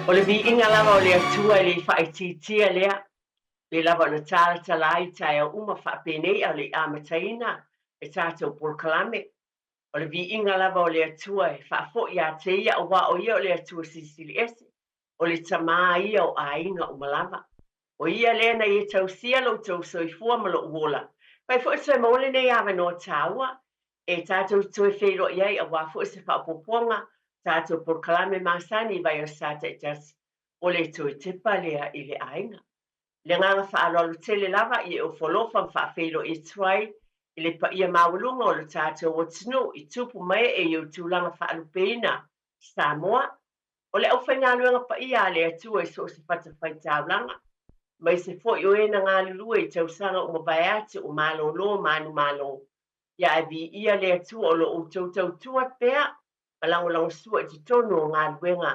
O le viiga lava o le atua i le fa'aitiitia lea le lava ona talatala ai taeauma fa'apenei a le amataina e tatou polokalame o le viiga lava o le atua e fa'afo'i iā te ia auā o ia o le atua sisili ese o le tamā ia o aiga uma lava o ia lea na ia tausia loutou soifua ma lo'u ola pai fo'i se mo lenei avanoa tāua e tatou toe feilo'i ai auā fo'i se fa'apopoga tatou polokalame masani vai o sa taʻitasi o le toe tepa lea i le aiga le gaga fa'aloalo tele lava i e ofolofa ma fa'afeilo'i atu ai i le paia maualuga o le tatou atunuu i tupu mai e iu tulaga fa'alupeina Samoa o le ʻaufaigaluega paia a le atua i so o se fatafaitaulaga mai se fo'i o ena galulue i tausaga uma vae atu o malōlō manumālō ia e vi'ia le atua o lo'u tautautua pea ma lagolago sua i totonu o galuega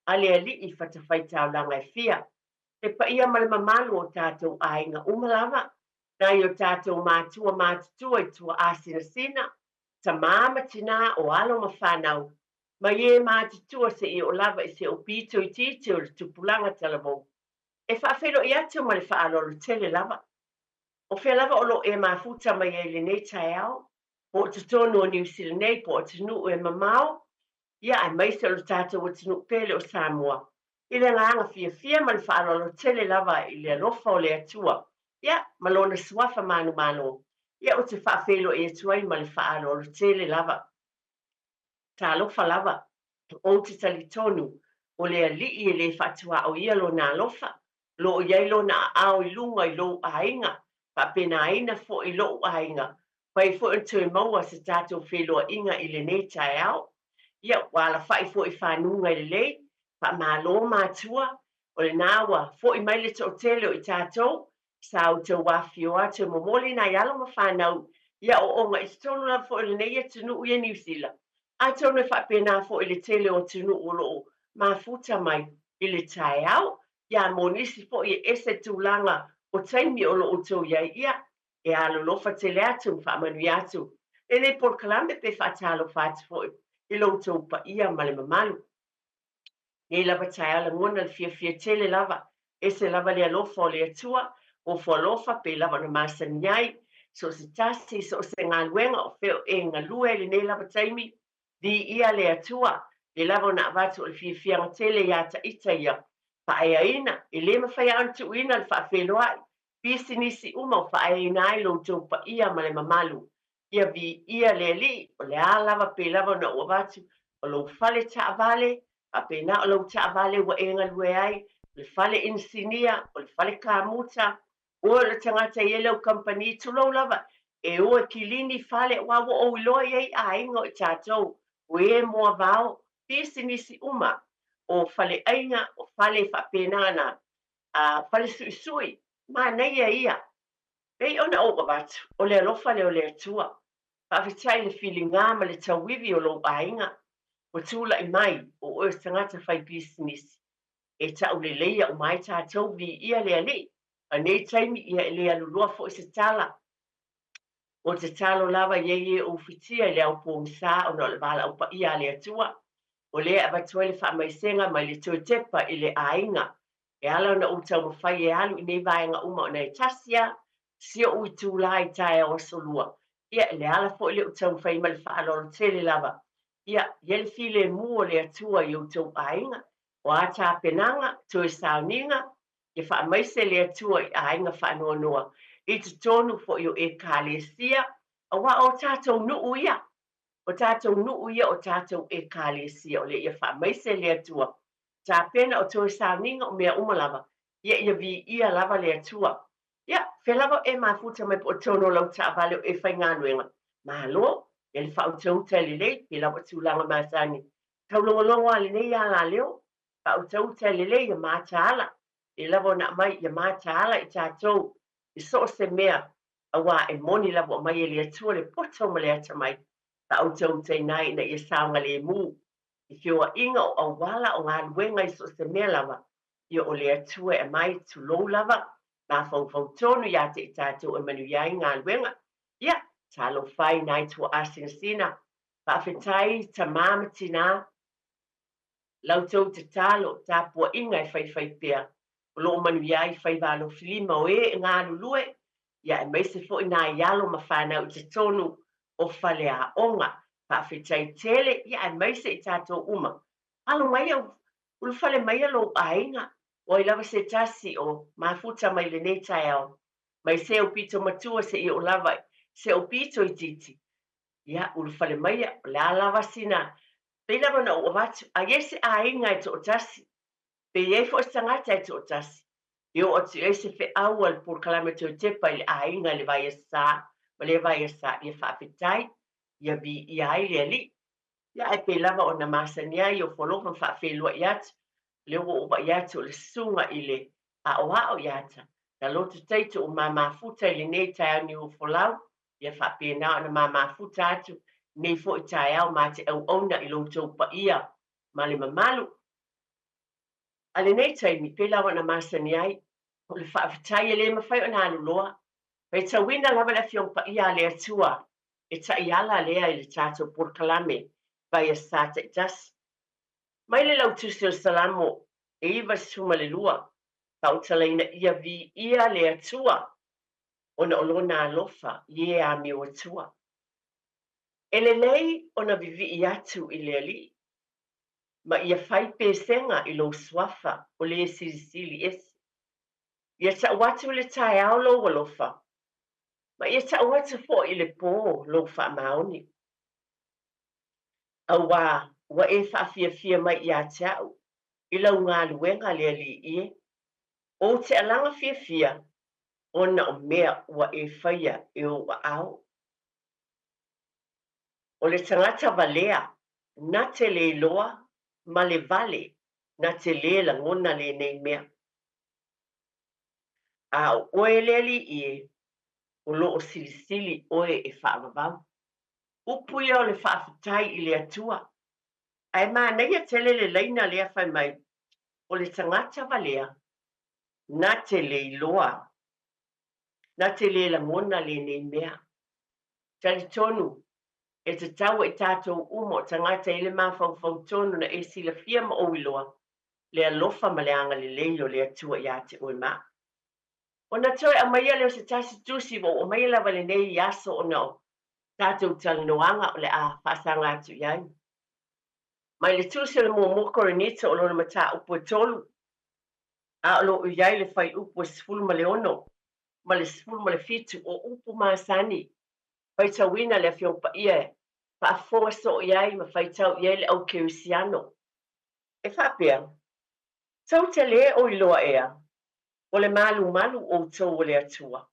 a le ali'i fatafaitaulaga e fia e paia ma le mamalu o tatou aiga uma lava na i o tatou matua matutua i tua'ā sinasina tamā ma tinā o alo ma fanau ma ie matutua se'i o lava i se o pitoitiiti o le tupulaga talavou e fa'afelo'i atu ma le fa'alolo tele lava o fea lava o lo'o e mafuta mai ai lenei taeao po o totonu o niusila nei po o tunu'u e mamao ia e maise o le tatou atunuu pele o Samoa i le gaga fiafia ma le fa'alolo tele lava i le alofa o le atua ia ma lona suafa manumālō ia o te fa'afelo'i atu ai ma le fa'alolo tele lava talofa lava o te talitonu o le ali'i e lē fa'atua'o ia lona alofa lo'o iai lona a'ao i luga i lou aiga fa'apenaina fo'i lo'u aiga pai fo'i toe maua se tatou feloa'iga i lenei taeao ia ua alafa'i fo'i fanuga i lelei fa'amālō matua o lenā ua fo'i mai le to'atele o i tatou sa outou afio atu e momoli na i alo ma fanau ia o oga i totonu lava fo'i lenei atunu'u ia niusila a tonu e fa'apena fo'i le tele o tunu'u o lo'o mafuta mai i le taeao ia monisi fo'i e ese tulaga o taimi o lo'o tou iai ia e alolofa tele atu ma fa'amanui atu lenei polokalame pe fa'atalofa atu fo'i i loutou paia ma le mamalu nei lava taealagona le fiafia tele lava ese lava le alofa o le atua o fualofa pe lava na masani ai so se tasi so se galuega o feo e galue lenei lava taimi vi'ia le atua le lava ona avatu o le fiafiaga tele iā ta'ita ia fa'aeaina e lē mafai a'o na tu'uina le fa'afeloa'i pisinisi uma o fa'aeaina ai loutou paia ma le mamalu ia vi'ia le ali'i o le a lava pe lava ona ua avatu o lou fale ta'avale fa'apena o lou ta'avale ua e galue ai le fale insinia o le fale kamuta ua o le tagata ia leu kampani tulou lava e ua kilini fale ua ua ou iloa iai aiga o i tatou ue moa vao pisinisi uma o fale aiga o fale fa'apenaga na fale su'isui manaia ia pei ona ou avatu o le alofa le o le atua fa'afetai le filigā ma le tauivi o lou aiga ua tula'i mai o oe o tagata fai pisinisi e ta'uleleia o mai tatou vi'ia le ali'i anei taimi ia e lē alulua fo'i se tala o te talo lava iai e ufitia i le aupogisā ona o le vala'u paia a le atua o lea avatu ai le fa'amaisega mai le toe tepa i le aiga e ala ona outau mafai e alu i nei vaega uma ona e tasia sio'u i tulā i taeao asolua ia e le ala fo'i le outau mafai ma le fa'alolo tele lava ia ia le filemu o le atua i outou aiga o a tapenaga toe saoniga e fa'amaise le atua i aiga fa'anoanoa i totonu fo'i o ekalesia auā o tatou nu'u ia o tatou nu'u ia o tatou ekalesia o le ia fa'amaise le atua tapena o toe saoniga o mea uma lava ia vi'ia lava le atua ia fe lava e mafuta mai po o tonu o lau ta'avale o e faigaluega malo ia le fa'autauta i lelei pe lava tulaga masani taulogologo a lenei a laleo fa'autauta i lelei ia mataala e lava ona mai ia mataala i tatou i so o se mea auā e moni lava o mai e le atua le poto ma le ata mai fa'autauta inai na ia saoga lēmū i fioa'iga o auala o galuega i so o se mea lava ia o le atua e mai tulou lava mafaufau tonu iā te i tatou e manui ai galuega ia talofai nai tua'ā sinasina fa'afetai tamā ma tinā lau tau te talo, tāpua inga e whai pia, o lo manuia i whai walo filima o ngā lulue, ia e meise fo i nā ialo ma whanau te tonu o whale a onga, whawhitai tele, ia e meise i tātou uma. Alo mai au, ulu whale mai alo ainga, o i lava se tasi o mafuta mai le netai au, mai se o pito matua se i o lava, se o pito i titi. Ia, ulu whale mai, le a lava sina, pena wana o watu, a yese a inga e to tasi, pe ye fo sangata e to tasi. Yo o tu ese fe awal por kalame to Tepa le a inga le vai sa, le vai sa ye fa fitai, ya bi ya ile li. Ya e pe lava ona masania yo folo fa fe lo yat, le o ba yat o le sunga ile a o yata. Na lotu taito o mama futa ile nei tai ni o folau, ya fa pe na mama futa atu, nei fo i tai au mate au ona i lo tau pa ia, male mamalu. Ale nei tai mi pe lawa na masani ai, o le whaafitai e le mawhai o nā luloa, pei ta wina lawa le fiong pa ia le atua, e ta iala lea i le tātou porkalame, vai a sata i tas. Mai le lau tusi o salamo, e iwa suma le lua, pa utalaina ia vi ia le atua, ona olona alofa, ie a mi o atua. E le lei ona vivi i atu i le ali, ma ia fai pesenga i lo swafa o le silisili esi. Ia ta watu le tae au lo walofa, ma ia ta watu fo i le pō lo wha maoni. Au wa e wha fia mai ia te au, i lau ngā luenga le ali ie. O te alanga fia, ona o mea wa e whaia e o wa au. O le tangata valea, na te le loa, ma le vale, na te le la ngona le nei mea. A o e le ali ie, o lo o silisili oe e whaamavau. Upui o le whaafitai i le atua. Ai maa neia tele le leina lea whai mai, o le tangata valea, na te le iloa, na te le la ngona le nei mea. Tali tonu, e te taua i tātou umo tangata i le mawhau tonu na e sila fia ma o iloa, le alofa ma le anga le leilo le atua i ate oe maa. O na toi a maia leo se tasi tusi o maia la vale nei i aso o nao, tātou talanoanga o le a whasanga atu iai. Mai le tusi le mua mokorinita o lona mata upo e tolu. A lo o iai le whai upo e sifulu ma le ono, ma le sifulu ma le fitu o upo maasani. Whai tawina le fiong pa ia e, pa a fonga so o iai ma whai tau iai le au keusiano. E whapea, tau te le o iloa ea, o le malu o tau o le atua.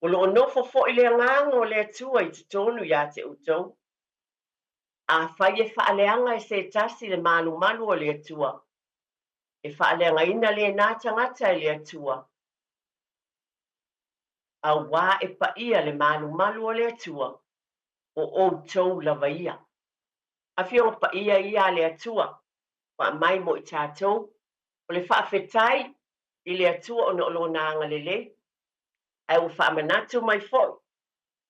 O lo nofo fo i le nganga o le atua i te tonu ia te utou. A whai e whaaleanga e se tasi le malu o le atua. E whaaleanga ina le nātangata e le atua. A wā e pa ia le malu o le atua. O tau lava ia. A whionga pa ia le atua. Wa mai mo i tātou. O le whaafetai i le atua o lo nanga le. Ai o whaamanatu mai foi.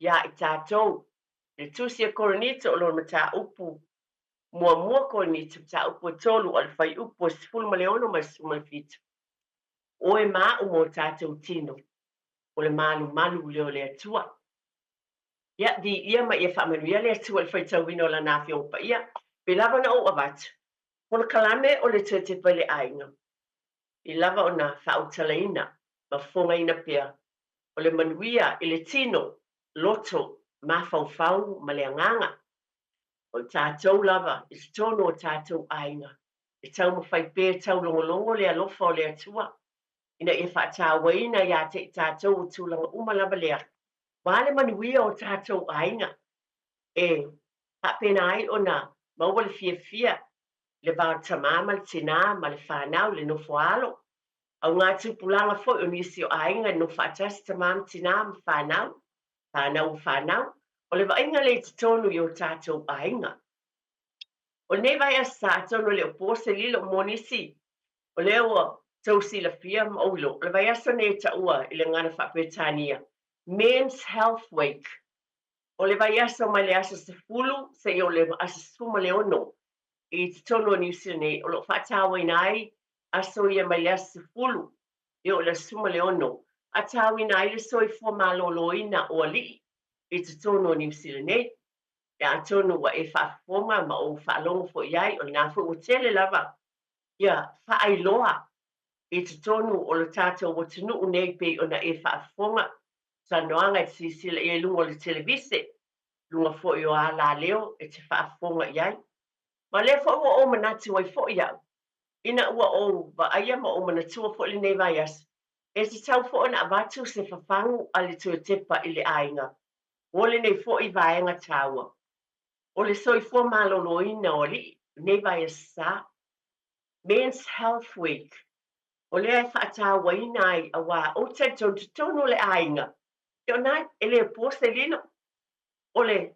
Ia i tātou. Le tusia koronita o lo mata upu. Mua koronita mata upu tolu o le whai upu sifulu ma le ono mai suma le fitu. O e maa o mo tātou tino. O le malu leo le atua. Ia di ia ma ia whaamanuia le atua le whai tauwina o la nafi o pa ia. Pe lava na o avatu. O le kalame o le Tepa le ainga. I lava o na whautalaina ma fonga ina pia. O le manuia i le tino loto ma fau ma le anganga. O tātou lava i se tono o tātou ainga. E tau ma whai pē tau longolongo le alofa o le atua. Ina e whaatawaina ia te tātou o tūlanga umalava lea. Wale manuia o tātou ainga. E hapena ai o na maua le fia le vāta mama le tina ma le whanau le nofo alo. Au ngā tupulanga foi o nisi o ainga no whaatasi ta mama tina ma whanau. Whanau. O le vainga le te tonu i o tātou ainga. O ne vai a sa tonu le o pose lilo monisi. O le o tau sila fia ma ulo. Le vai asa ne ta ua i le ngana whapetania. Men's Health Week. O le vai asa mai le asa se fulu se i o le asa suma le ono. I te tono ni usine, o lo whaatawa inai, a soia mai lea sifulu, i o le suma le ono, a tawa inai le soi fua maloloina o li, I te tono ni usine, a tono wa e whaafonga ma o whaalongo fo iai, o ngā fu o tele lava, ia whaailoa, I te tonu o le tātou o tunu o nei pe o na e whaafonga, sa noanga e sisila e lungo le televise, lunga fo i o a la leo e te whaafonga iai. Ma le fo o manatu ai fo iau, ina ua o va aia ma o manatua fo le nei vai as, e te tau fo na avatu se whafangu a le tue tepa I le ainga, o le nei fo I vaenga taua, o le soi fo maloloina o li, nei vai as sa, Men's Health Week, o le ai whaatawa ina ai a wā o te tono le ainga. Te o nai, e le poste lino, o le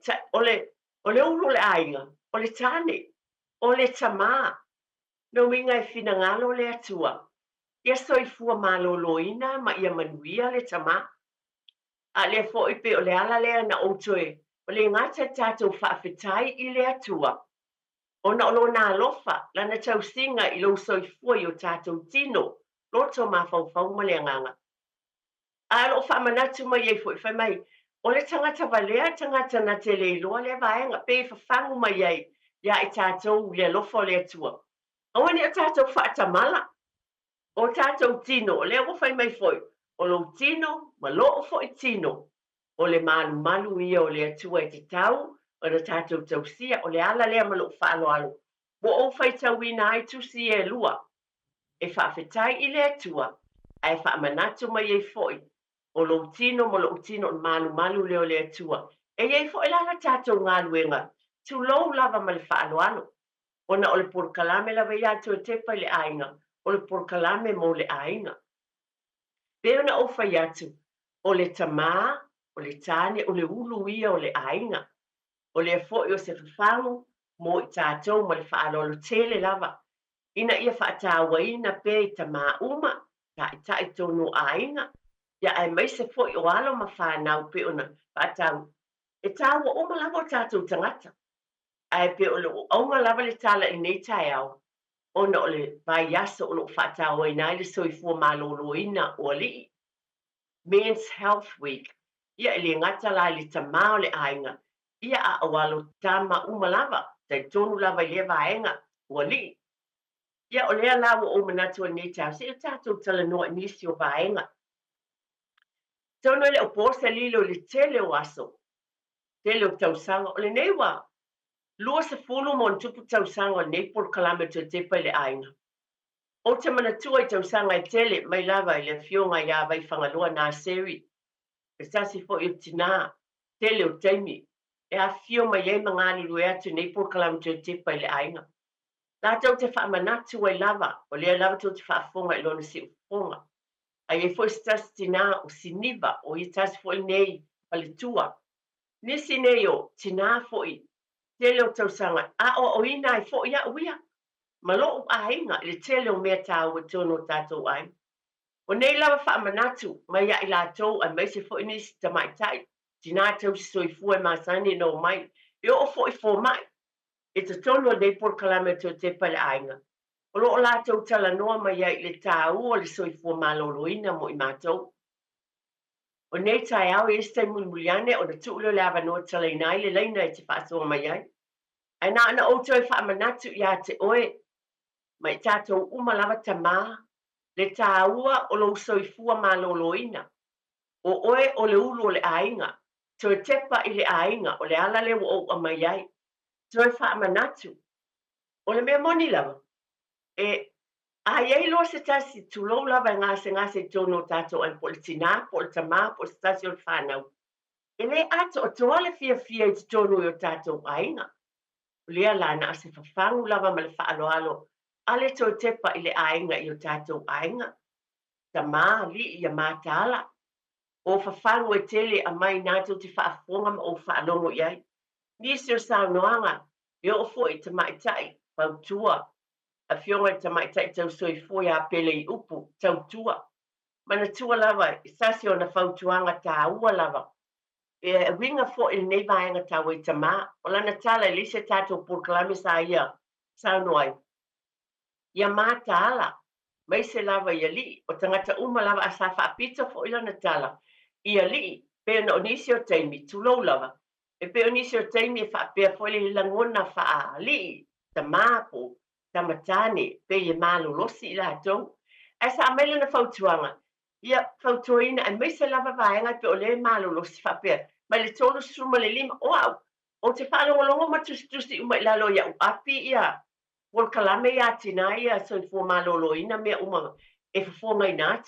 ulu le ainga, o le tane, o le tamā, no minga e fina ngalo le atua. Ia soifua maloloina ma ia manuia le tamā. A le fo ipe o le ala lea na outoe, o le ngata tātou whaafetai I le atua. Ona olo nā alofa, lana tau singa I lo soifua I o tātou tino, loto mawhauwhau ma le nganga. A lo whamanatu mai ei fo I whai mai, o le tangata valea tangata na te leiloa le vaenga, pe whawhangu mai ei, ia I tātou le alofa le atua. Awani o tātou whaatamala, o tātou tino, le o whai mai foi, o lo tino, ma lo o foi tino, o le malu malu ia o le atua I te tau, o le tātou tausia, o le ala lea ma lo whaalo alo. Mo o whai tau ina ai tusi e lua, e whaafetai I le atua, ai whaamanatu mai ei foi, o lo tino mo lo tino o malu malu leo le atua, e ei foi lana tātou ngā luenga, tu lou lava ma le whaalo alo. Ona o le porkalame lava ia to Tepa I le ainga, o le porkalame mo le ainga. Pe ona o whai atu, o le tamā, o le tane, o le ulu ia o le ainga, o le fo o se whawhangu, mo I tātou ma le whaalolo tele lava. Ina ia whaatawa ina pe I tamā uma, ta I tono ainga, ia ai mai se fo o alo ma whanau pe ona whaatau. E tāua uma lava o tātou tangata. Ai pe o le aunga lava le tala I nei tai au, ona o le vai aso o lo whaatawa ina I le soifua maloloina o li. Men's Health Week, ia le ngata la le tamā o le ainga, ia a awalo tama uma lava, tai tonu lava I le vaenga o li. Ia o lea lawa o manatu o nei tau, se o tātou tala noa nisi o vaenga. Tono le o posa lilo le tele o aso, tele o tausanga, o le neiwa, lua se fulu mo tupu tausanga nei por kilometer Tepa I le ainga. O te manatua I tausanga I tele mai lava I le fionga ia vai whangalua nā seri. E sasi fo I tina, tele o taimi. E a fio mai ei mangani rue atu nei por kilometer Tepa I le ainga. Nā tau te whaamanatu ai lava, o lea lava tau te whaafonga I lona si ufonga. Ai e fo I stasi tina o siniva, o I tasi fo I nei palitua. Nisi nei o tina fo I tele o tausanga, a o ina ai fo ia uia. Ma lo a inga le tele o mea tāua tono tātou ai. O nei lawa whaamanatu, mai a I lātou a mai se fo I nisi tamaitai, tina tau si soifua masani no mai, e o fo I fo mai, e te tono nei por kilometer Tepa le ainga. O lo o lātou tala noa mai a I le tāua o le soifua maloloina mo I mātou. O nei tai au e stai mulmuliane o na tuulo le avanoa tala inai le leina e te whaasoa mai ai. Ai na ana o toi whaamanatu ia te oe, mai tātou umalava tamā, le tāua o lo soifua maloloina. O oe o le ulu o le ainga, toi Tepa I le ainga, o le ala le o mai ai. Toi whaamanatu, o le mea moni lava. E ai ei loa se tasi tulou lava ngase tono tātou ai po le tina, po le tamā, po le tasi o le whanau. E le ato o toa le fia I te tono I o tātou ainga. Lea lana a se whawhangu lava ma le whaaloalo, ale toi Tepa I le ainga I o tātou ainga. Tamā li I a mātala. O whawhangu e tele a mai nātou te whaafonga ma o whaalongo I ai. Nisi o saunoanga, e o fo I te maitai, pautua. A fionga I te maitai tau soifua a pele I upu, tautua. Mana tua lava, I sasi o na whautuanga tā ua lava. E winga fo I nei vaenga tau I tamā, o lana tala I lise tātou porklame sa ia, saunoai. Ia mātala, mai se lava ia li, o tangata uma lava a sa whaapita fo ila na tala. Ia li, pe na onisi o teimi, tulou lava. E pe onisi o teimi e whaapea fo ili langona wha li, ta māpo, ta matane, pe ia mālo losi ila atou. E sa amele na whautuanga. Ia whautuina, e mai se lava vaenga pe o le mālo losi whaapea. Mai le tolu suma le lima, o te whanongalongo matustusi umai lalo ia uapi ia. Por kalame ia tina ia so i fo malolo ina mea uma e fo ngai nat.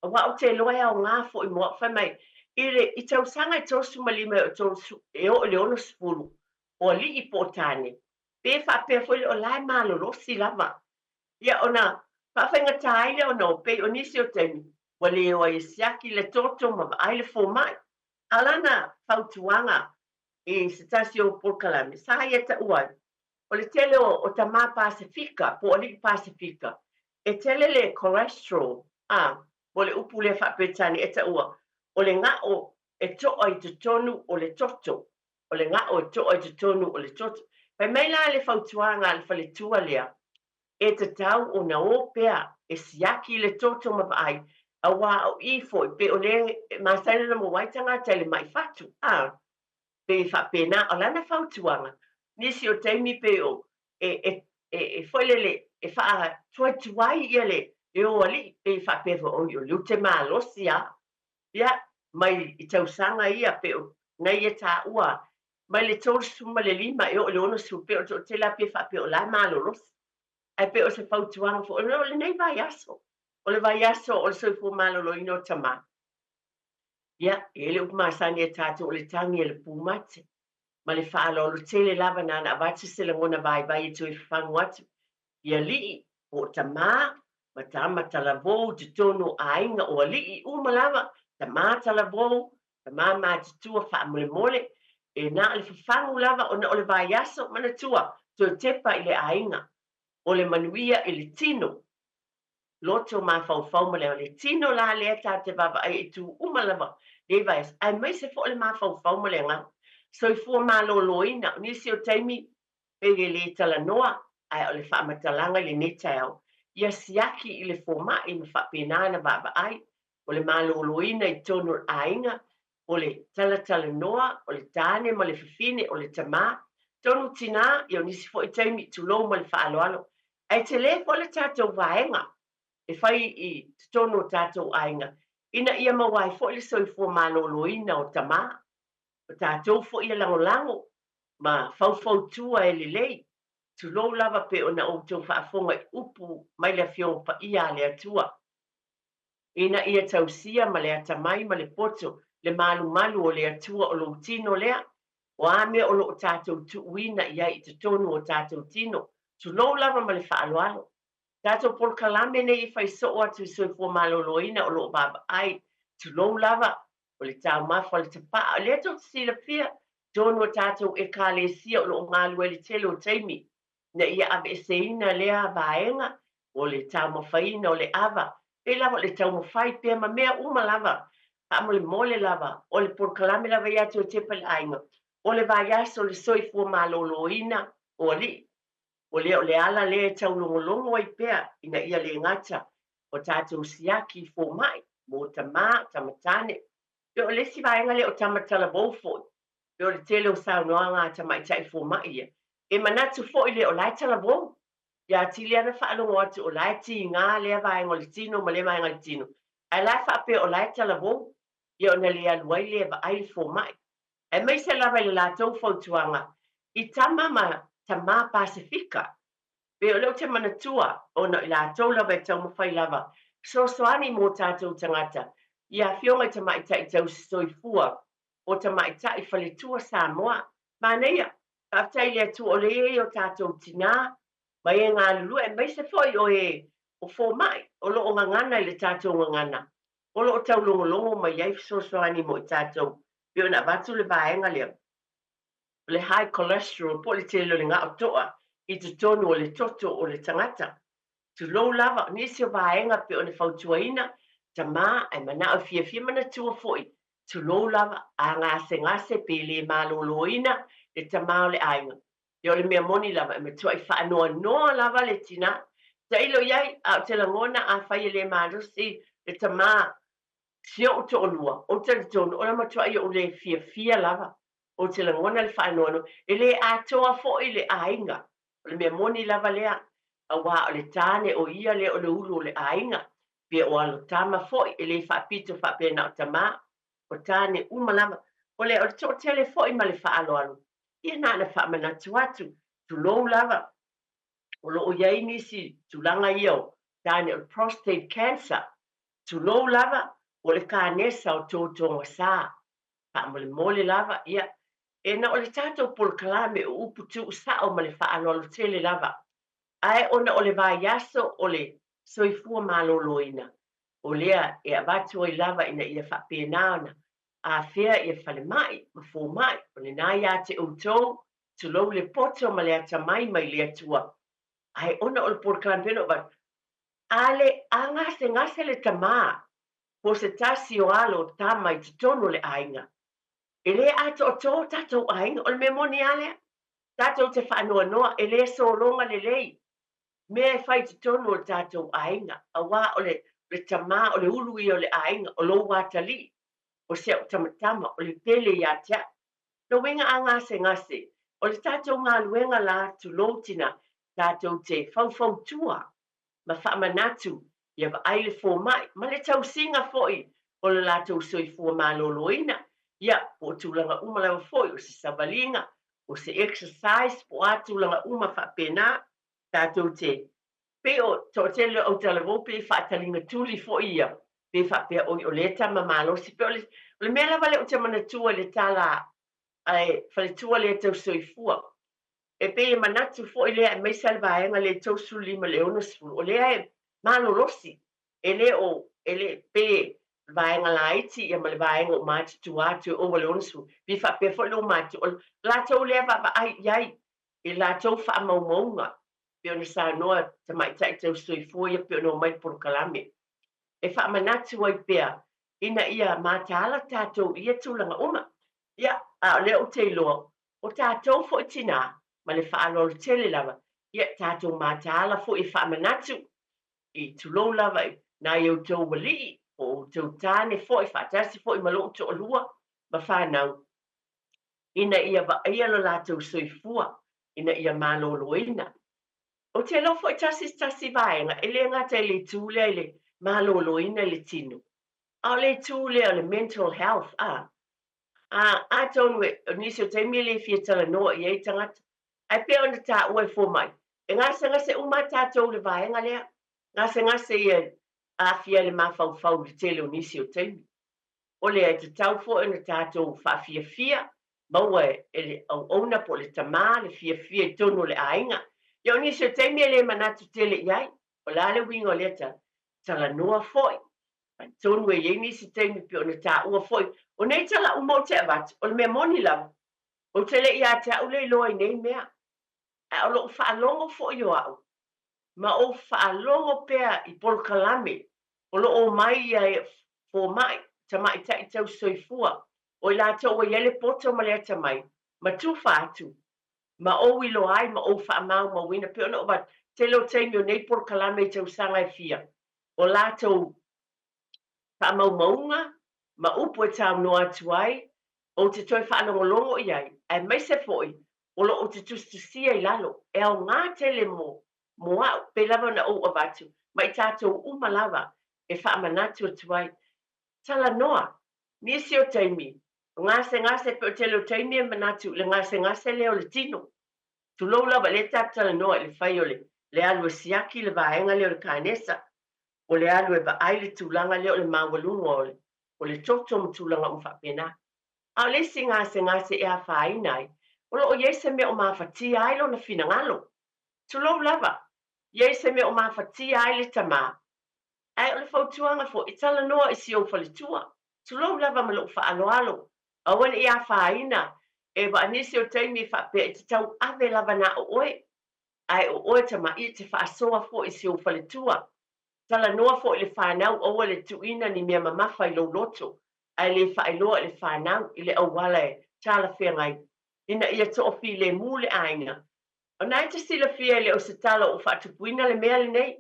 Wa o te loa o ngā fo i moa whai mai. I tau sanga i tosu malima o tosu e o leono spulu. O li i potane. Pe whapea fo o lai malolo si lava. Ia ona whawhenga taile o no pe o nisi o temi. Wa leo ai siaki le toto ma aile fo mai. Alana whautuanga e se tasi o por kalame. Sa ia ta uai. O le tele o tamā Pasifika, po o li Pasifika, e tele le cholesterol, o le upu le whapetani e ta ua, o le ngao e toa i te tonu o le toto, o le ngao e toa i te tonu o le toto. Pai mai la le whautuanga le whale tua lea, e te tau o na o pea, e siaki le toto mawai, a wā o i fo, pe o le masaila na mwaitanga tele mai fatu, pe whapena o lana whautuanga, nisi o teimi pe o foilele e fa tuai ia le o ali pe fa pe o yo te malosi ia mai i tausanga ia pe o nei e ta ua mai le tolu suma le lima e o le ono su pe o te la pe fa pe o la malosi ai pe o se fautuanga fo no le nei vai aso o le vai aso o le so fu malolo ino tama ia ele o masani e tatu o le tangi e le pumate ma le whaalo lo tele lava na na vati se le ngona vai e tu i whangu atu. Ia lii o ta mā, ma ta ama talavou te tono ainga o lii uma lava, ta mā talavou, ta mā te tua wha mole mole, e na le whangu lava o na o le vai aso mana tua, to tepa i le ainga, o le manuia i le tino, loto ma fau male o le tino la le ta te baba ai tu uma lava, le vai ai mai se fo le ma fau male nga, so i fua maloloina, nisi o teimi pege le tala noa, ai o le whaamatalanga le neta au. Ia siaki i le foma i ma whapena baba ai, o le maloloina i tono ainga, o le tala noa, o le tane, ma le fifine, o le tama, tonu tina, i o nisi fo i teimi tu lo ma le whaaloalo. Ai te le fo le tātou vaenga, e whai i tono tātou ainga. Ina ia mawai fo le so i fua maloloina o tama, o tātou fo ia lango ma fau tua e lei, tu lo lava pe o na o tau whaafonga i upu mai le fiong pa ia le atua. Ina ia tausia ma le atamai ma le poto, le malu o le atua o lo tino lea, o ame o lo tātou tu uina ia i te tonu o tātou tino, tu lo lava ma le whaaloalo. Tātou por kalame nei i whai so atu so i fua maloloina o lo baba ai, tu lo lava, o le tau mafa le tapa, o le ato sila pia, tono tātou e ka le sia o lo ngalu e le telo teimi, na ia ave e seina lea vaenga, o le tau mawhaina o le ava, e lava le tau mawhai pia ma mea uma lava, pa mo le mole lava, o le por kalame lava ia te o tepa le ainga, o le vaiaso le soifua maloloina, o li, o le ala le tau longolongo ai pea, ina ia le ngata, o tātou siaki fo mai, mo tama, tamatane, pe o le si vaenga le o tamatala bofo, pe o le tele o saunoanga tamai tai fo mai ia, e manatu fo i le o lai tala bo, ia tili ana whaalongo atu o lai ti ngā lea vaenga o le tino, ma le vaenga le tino, ai lai whaape o lai tala bo, ia o na le aluai le va ai fo mai, e mai se lava le lātou fautuanga, i tama ma tama Pasifika, pe o leo te manatua o na i lātou lava e tau mawhai lava, so soani mō tātou tangata, ia fionga te mai tai tau soifua, o te mai tai whaletua Samoa, māneia, tātai lea tu o le o tātou tina, mai e ngā lulu, e mai se foi o fō mai, o lo o ngangana i le tātou ngangana, o lo o tau longolongo mai iai so soani mō i tātou, pe o na vatu le vaenga lea, le high cholesterol, po le telo le ngā o toa, i te tonu o le toto o le tangata. Tu lou lava, nisi o vaenga pe o ne fautuaina, ta mā ai mana o fia mana tua foi. Tu lou lava, a ngase pe le maloloina, e ta mā o le ainga. Ia o le mea moni lava e matua i whaanoa lava le tina. Ta ilo iai au te langona a whai le marusi le tamā sio o to olua. O te tonu o la matua i o le fia lava. O te langona le whaanoa e le atoa fo i le ainga. O le mea moni lava lea a wā o le tāne o ia le o le ulu o le ainga. Pia o alo tama fo i le whaapito whaapena o tamā. O tāne umalama. O le o le tō tele fo i ma le whaaloalo. Ia nā na whaamanatu atu, tu lou lava, o loo iai nisi tulanga ia o tāne o prostate cancer, tu lou lava, o le kānesa o tōtonga sā, mole lava, ia, e na o le tātou polkalame o upu tu usao ma le whaalolo tele lava, ai ona o le vaiaso o le soifua maloloina, o lea e avatu i lava ina ia whaapenaona, a fea ia whale mai, ma fō mai, o le nai a te outou, tu lou le poto ma le ata mai le atua. Ai ona o le polkalame peno, ale a ngase le tamā, po se tasi o alo tama i te tono le ainga. E le ato o tō tatou ainga, o le memoni ale, tatou te whaanoa noa, e le solonga le lei, mea e whai te tono o tatou ainga, a wā o le tamā, o le ulu i o le ainga, o lo watali, o se o tamatama, o le pele i atea. No winga a ngase, o le tatou ngā luenga la tu lotina, tatou te fau tua, ma whaamanatu, ia wa aile fō mai, ma le tau singa foi, o le latou soifua maloloina, ia, po tūlanga umalawa foi, o se savalinga, o se exercise, po atūlanga uma whaapena, tatou te, pe o tō te le o talawope, whaatalinga tuli foi ia, pe whaapea o le tama malosi, pe o le mea lava le o te manatua le tala, ai faletua le tau soifua. E pe e manatu fo i lea mai salvaenga le tau sulima le ono sulu. O lea e malolosi. E le pe vaenga la iti ia ma le vaenga o mati tu atu o le ono sulu. Pi fa pe fo le o mati. O la tau lea va ai iai. E la tau fa maumaunga. Pe ona sa noa ta mai tai tau soifua ia pe ona mai por kalame. E fa manatu ai pea. Ina ia mataala tatou ia tūlanga uma. Ia, a le o te loa, o tātou fo i tina, ma le whaalolo tele lava, ia tātou mātāla fo i whaamanatu, i tulou lava, na iau tau wali, o tau tāne fo i whaatasi fo i malo to olua, ma whanau. Ina ia wa ia lo lātou soifua, ina ia maloloina. O te lo fo i tasi vaenga, e le ngata le tūlea i le maloloina le tino. A le tūlea le mental health, a tonu e nisi o te mele fia tala noa i ei tangata. Ai pia ona tā ua fō mai. E ngase uma tātou le vaenga lea. Ngase ia a fia le mawhau le tele o nisi o teimi. O lea te tau fō ena tātou whawhia. Maua e le au ona po le tamā, le fia i tono le ainga. Ia o nisi o teimi e le manatu tele iai. O la le wingo lea tala noa fōi. Tonu e iei nisi teimi pia ona tā ua fōi. O nei tala uma o te awatu, o le mea moni lava. O te le ia te au le loa i nei mea. A o lo whaalongo fo i o au. Ma o whaalongo pea i polkalame. O lo o mai ia e fō mai, ta mai ta i tau soifua. O i la tau o iele poto ma lea ta mai. Ma tu whaatu. Ma o i lo ai, ma o whaamau ma wina. Pea ona o bat, te lo teimi o nei polkalame i tau sanga e fia. O la tau whaamau maunga, ma upo e tau no atu ai, o te toi whaanongolongo i ai, ai mai se foi, o lo o te tustusia i lalo, e au ngā tele mo au, pe lava na o avatu, mai tātou umalawa, e whaamanatu atu ai. Tala noa, nisi o teimi, ngase pe o tele o teimi e manatu, le ngase leo le tino. Tu lou lava le tala noa, le whai o le alu e siaki, le vaenga leo le kānesa, o le alu e ba aile tūlanga leo le mawalunga o le toto mo tūlanga umwhapena. A le ngase e a whainai, o lo o iese me o mawhati ailo na finangalo. Tu lou lava, iese me o mawhati aile tamā. Ai o le whautuanga fo, i tala noa i si o whalitua. Tu lou lava ma lo whaaloalo. A wana i a whaina, e wa anisi o teimi whapea i te tau ave lava na o oe. Ai o oe tama i te whaasoa fo i si o whalitua. Tala noa fo i le whanau o le tuina ni mea mamafa i lo loto. Ai le whailoa i le whanau i le awala e tala whengai. Ina ia to ofi le mule ainga. O nai te sila fia le o se tala o whaatupuina le mea le nei.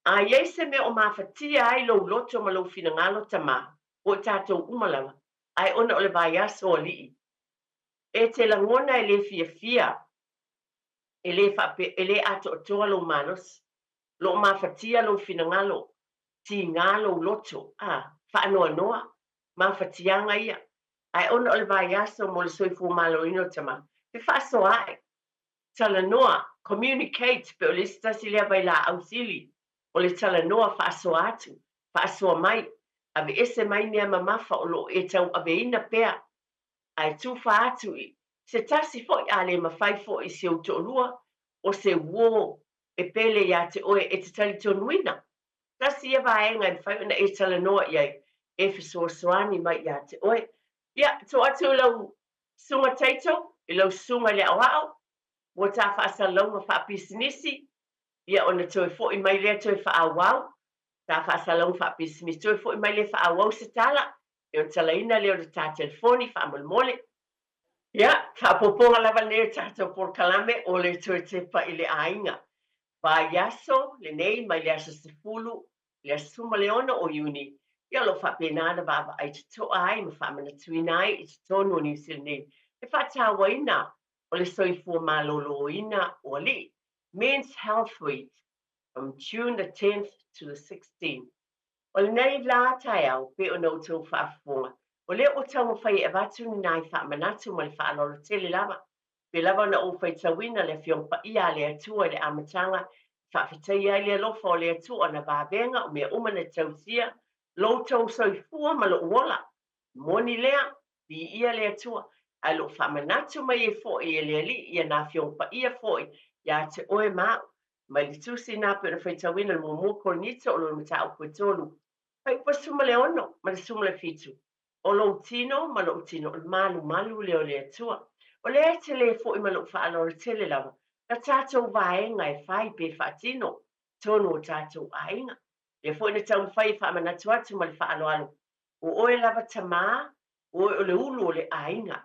A iei se me o mawhatia ai lo loto ma lo fina ngalo tama. O tātou umalawa. Ai ona o le vai aso o lii. E te langona e le fia. E le ato o toa lo manos. Lo mawhatia lo fina ngalo. Ti ngalo loto. Whaanoa noa. Mawhatianga ia. Ai ona o le vai aso mo le soifu malo ino tama. Te whaaso ai. Tala noa, communicate, pe o le stasi lea vai la ausili, o le tala noa whaasoa atu, whaasoa mai, ave ese mai mea mamafa o lo e tau ave ina pea, ai tu wha atu i, se tasi foi a le mawhai foi se o to'olua, o se uo e pele ia te oe e te tali tonuina, tasi ia vaenga e whai ona e tala noa iai, e fisoasoani mai ia te oe, ia, to atu lau sunga teito, i lau sunga lea o hao, Wa ta whaasalonga whaapisinisi, ia ona toi fo'i mai lea toi whaawau, ta whaasalonga whaapisinisi, toi fo'i mai lea whaawau se tala, e o talaina leo le tā telefoni, whaamolmole. Ia, whaapoponga lava lea tātou por kalame, o le toi tepa i le ainga. Yaso, le nei, mai le aso sefulu, le asuma leona o Juni. Ia lo whaapenana vava ai te toa ai, ma whaamana tuina ai, i te tonu o New Zealand nei. E whaatawaina, o le soifua maloloina o li. Men's Health Week from June the 10th to the 16th. O le nei la tai au pe o nou tau whaafunga. O le o tau whai e watu ni nai whaamanatu ma le whaalolo tele lava. Pe lava na o whai tawina le whiongpa ia le atua le amatanga. Whaafetai ai le lofa o le atua na vāvenga o mea umana tausia. Lo tau soifua ma lo uola. Moni lea, bi ia le atua. Ai lo whaamanatu mai e fōi e le ali ia na whiongpa ia fōi. Ia te oe mau. Mai le tusi nā pe na whai tawina le mumu koronita o lo mta o koe tolu. Pai pa suma le ono, ma le suma le fitu. O lo tino, ma lo tino, o malu leo le atua. O le te le fo i ma lo whaalo le tele lava. Na tātou vaenga e whai pe whaatino, tonu o tātou ainga. Le fo i na tau whai whaamanatu atu ma le whaalo alo. O oe lava tamā, o le ulu o le ainga.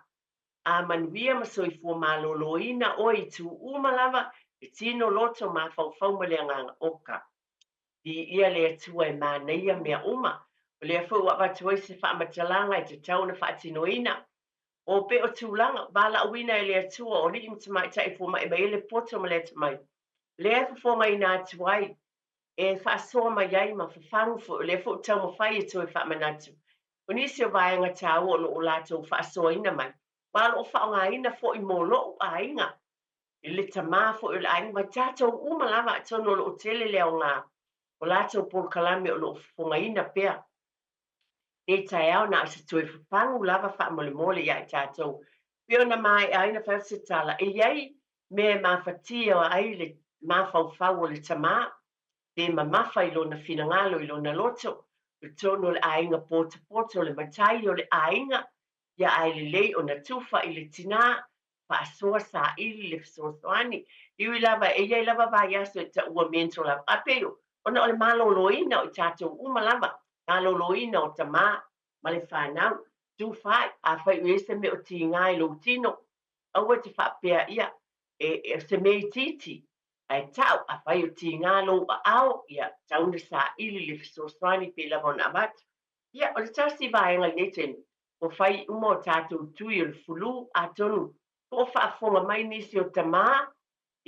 A manuia ma soifua maloloina o i tu uma lava, e tino loto ma whau ma le anganga oka. I ia le atua e māneia mea uma. O le afu wa watu se whaamatalanga i te tauna whaatinoina. O pe o tūlanga, wala awina e le atua o li imtamai tai fō mai mai le poto ma le tamai. Le afu fō mai nā tuai, e whaasoa mai ai ma whawhangu fō, le afu tau ma whai e tui whaamanatu. O nisi o vāenga tāu o o lātou whaasoa ina mai. Wala o whaonga ina fō i mō lo a inga. I le tamā fō i le ainga, mai tātou umalawa atono o tele leo ngā. O lātou por kalame o lo whongaina pea. E tai au na se tue whapangu lava whaamole mole ia i tātou. Peo na mai aina whausitala. E iei me mawhatia o ai le mawhauwhau o le tamā. Te mamafa i lo na whinangalo i lo na loto. O tono le ainga poto le matai o le ainga. Ia ai le lei o na tufa i le tina. Whaasoa sa ili le fisosoani. Iwi lava e iei lava vai aso e ta ua mento lava. A peo. Ona o le maloloina o tātou umalava, maloloina o tamā, ma le whanau, tu whai, a whai uese me o ti ngai lo tino, aua te whapea ia, e se mei titi, ai tau, a whai o ti ngā lo a ao, ia, tauna sa ili le fisoswani pe lava na abatu. Ia, o le tasi vaenga neten, o whai umo o tātou tui o le fulu, a tonu, o whaafonga mai nisi o tamā,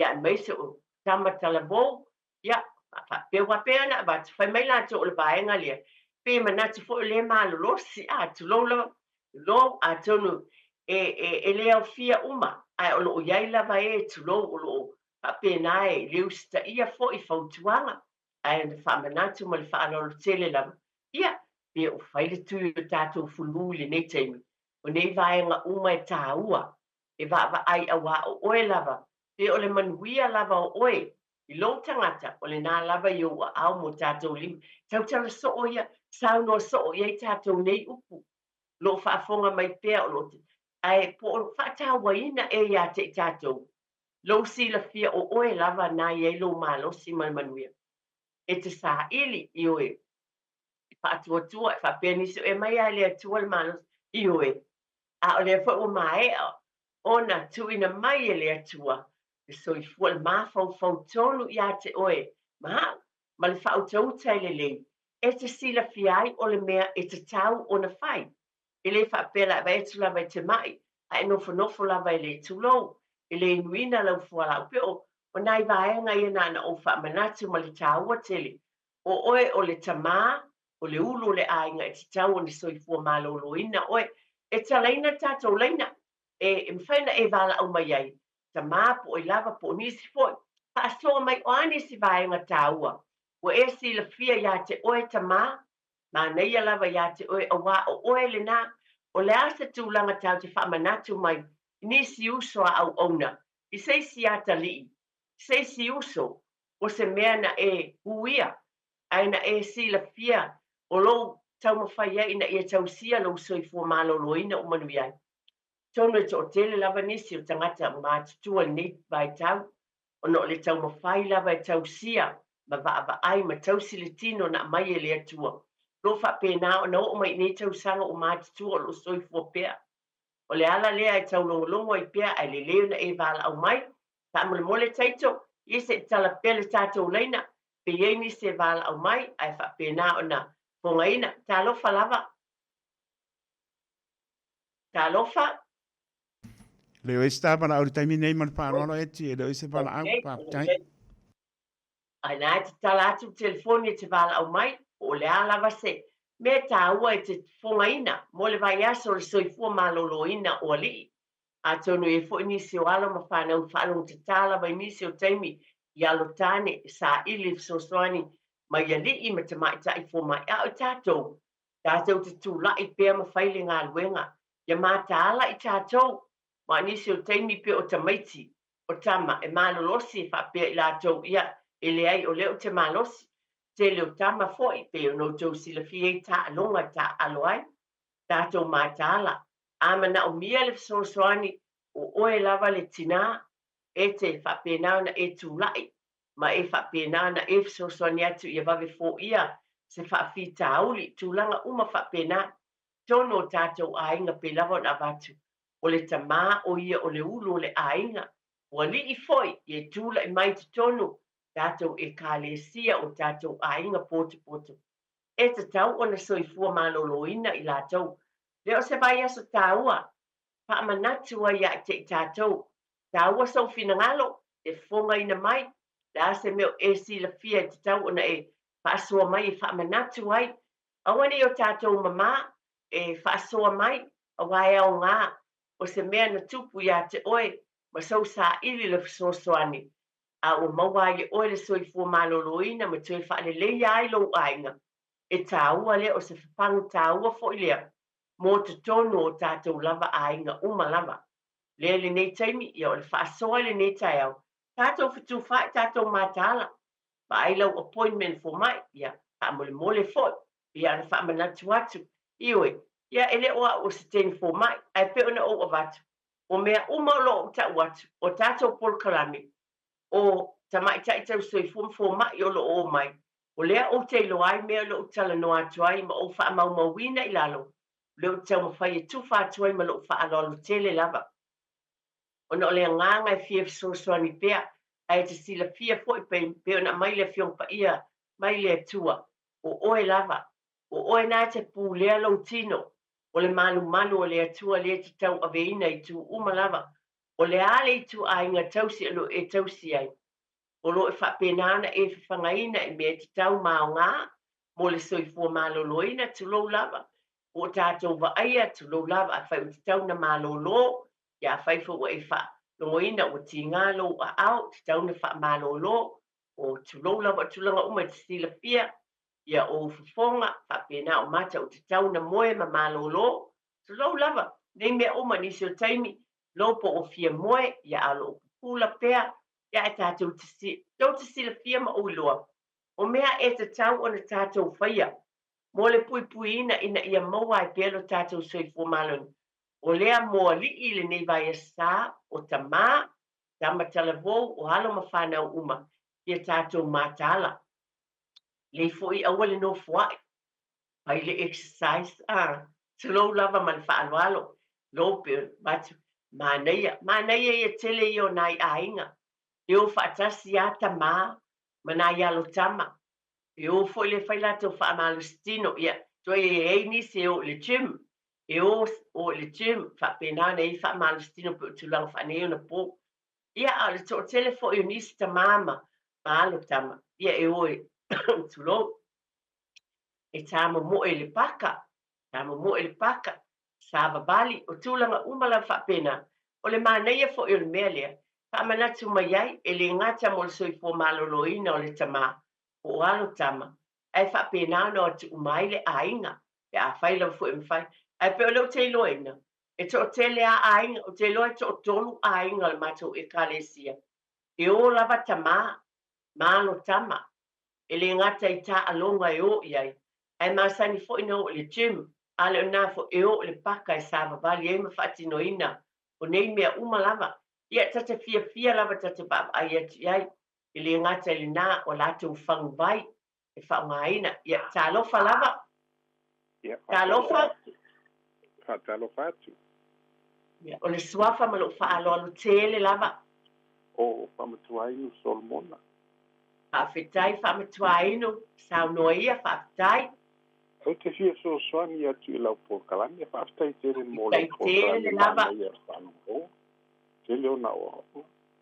ia, meise o tamatalabou, ia, pe wapea na ba fai mai la to le baenga le pe mana tu fo le malo lo si a tu lo a tonu e le au fia uma ai o lo yai la va e tu lo pe nai le usta ia fo I fo tuanga ai na fa mana tu mo le fa lo tele la ia pe o fai le tu ta tu fulu le nei temi o nei vaenga uma e taua e va ai awa o e lava pe o le manuia lava o oe I lo tangata o le nā lava I o au mo tātou limi. Tautala so o ia, sauno so o ia I tātou nei upu. Lo whaafonga mai pēr o lo te. Ai, po o whaatawa ina e ia te tātou. Lo sila fia o oe lava nā iei lo malo si manuia. E te sā ili I oe. Whaatuatua, whaapenisi o e mai a lea tua le malo I oe. A o lea wha o mai o na tuina mai e lea tua. e soifua le mafaufau tonu iā te oe mahau ma le fa'autauta i lelei e te silafia ai o le mea e tatau ona fai e lē fa'apea la'avae atu lava i te ma'i ae nofonofo lava i le tulou e lē inuina lau fuala'u pe o nai vaenga ia na o fa'amanatu ma le tāua tele o oe o le tamā o le ulu o le aiga e tatau ona soifua malōlōina oe e talaina tatou laina e mawhaina e vala'au mai ai tamā po i lava po nisi fo'i fa'asoa mai o anisi vaenga tāua ua e silafia iā te oe tamā manaia lava iā te oe auā o oe lenā o le a se tulaga tau te fa'amanatu mai nisi uso a auauna i seisi a tali'i seisi uso o se mea na e huia ae na e silafia o lou taumawhai ai na ia tausia lou soifua malōlōina o manuia ai tonu e to'atele lava nisi o tagata matutua lenei vaetau ona o le taumawhai lava e tausia ma va'ava'ai ma tausiletino na mai e le atua lo fa'apena ona o'o mai nei tausaga o matutua o loo soifua pea o le ala lea e taulogologo ai pea ae lelei ona e vala'au mai fa'amolemole taito ia se talapea le tatou laina pe iai nisi e vala'au mai ae fa'apena ona fogaina talofa lava talofa Le o sta para o taimi nei man pa no e ti e se para au pa tai. Ai nā te tala atu telefoni e te vala'au mai o le a lava se me tāua e te fogaina mo le vai aso o le soifua malōlōina o ali'i a tonu e fo'i nisi o alo ma whanau whaalonga te tāla vai nisi o taimi i alo tāne sa ili fesoasoani mai ali'i ma te maita'i fo mai a o tātou te tūla'i pēr ma whaile ngā luenga ia mā tāla i tātou ma nisi o taimi pe o tamaiti o tama e malolosi e whapea i lātou ia e leai o leo te malosi te leo tama fo'i pe o no tau silafia i tā alonga tā alo ai tātou mātāla amana o mia le fesoasoani o oe lava le tina e te whapena na e tūla'i ma e whapena na e fesoasoani atu ia vave fo'ia se whaafita auli tūlanga uma whapena tono o tātou ainga pe lava na vatu o le tamā o ia o le ulu o le ainga ua li'i fo'i e tūla'i mai te tonu tātou e kālesia o tātou ainga poto e te tau o na soifua malōlōina i lātou leo se vai aso tāua whaamanatu ai a te tātou tāua sau finangalo e fonga ina mai la se meo e silafia te tau o na e whaasoa mai e whaamanatu ai awani o tātou mamā e whaasoa mai awai au ngā o se mea na tupu ia te oe ma sau sa ili le fesoasoani a o maua i oe le soifua malōlōina ma tue whaalelei ai lou ainga e tāua lea o se whapangu tāua fo'i lea mō te tonu o tātou lava ainga uma lava lea le nei taimi ia o le whaasoa le nei tai au tātou fitu whae tātou mātāla pa ai lau appointment for mai ia mole fo'i ia na whaamanatu atu ioi ia ele o se teni for mai ai pe ona o avatu o mea uma lo o ta watu o tātou polkalami o tamaitai tau soifua for mai o lo o mai o lea o te ilo ai mea lo tala no atu ai ma o whaamau mawina i lalo leo tau mawhai e tuwha atu ai ma lo whaalolo tele lava ona o lea nganga e fia fesoasoani pea ai te sila fia foi pe ona mai le fiong pa ia mai le tua o oe lava o oe nā te pū lea lau tino o le malu o le atua le te tau aveina i tu uma lava o le ale i tu ainga tausi alo e tausi ai o lo e whapenana e whangaina e mea te tau maonga mo le soifua malōlōina tu lou lava o tātou wa aia tu lou lava a whai o te tau na malōlō ia whai fo e wha longoina o ti ngā lou a au te tau na wha malōlō o tu lou lava tu langa uma te stila pia ia o whafonga whapena o mata o te tau na moe ma malōlō tu lou lava nei mea oma nisi o taimi lopo o fia moe ia alo pula pea ia e tātou te sila fia ma uiloa o mea e te tau o na tātou whaia mo le pui ina ia maua e pelo tātou soifua maloni o lea moa li i le nei vai sa o tamā tamatala vou o halo ma whanau uma ia tātou mātala le foi aua le no fuai pai le exercise te lou lava man whaaloalo lo pe batu manaia ia tele i o nai ainga e o whaatasi a tamā, mana ia lo tama, e o fo le whai lato whaamalustino, ia, toi e nisi o le gym, e o le gym, whapena nei whaamalustino pe utulang whaneo na po, ia a le to tele fo e nisi tamama, maalo tama, ia e o e tulo, e tama mo e le paka, sa babali, o tūlanga umala whapena, o le māneia fo e o le mea lea, whaamanatu mai ai, e le ngata mo le soifua maloloina o le tamā, o alo tama, ai whapena no atu umai le ainga, e a whaila fo e mwhai, ai pe o leo te iloina, e to tele a ainga, o te iloa to tolu ainga le matou e kalesia, e o lava tamā, malo tama, e le ngata i ta alonga e o iai, ai masani fo ino le gym, ale ona fo e o le paka e sa vavali e mawhaatinoina, o nei mea umalava, ia tata fia lava tata baba ai ati ai, i le ngata i le nā o latou whangu vai, e whaungaina, ia talofa lava, talofa, Talofa atu. ia o le suafa ma lo whaalo tele lava, O whamatuainu Solomona. whawhetai whamatuainu, saunoa ia whawhetai, O te fia so swani atu I lau porkalani, whaftai tere mo lau tele lava, porkalani ia whanau. Te leo na o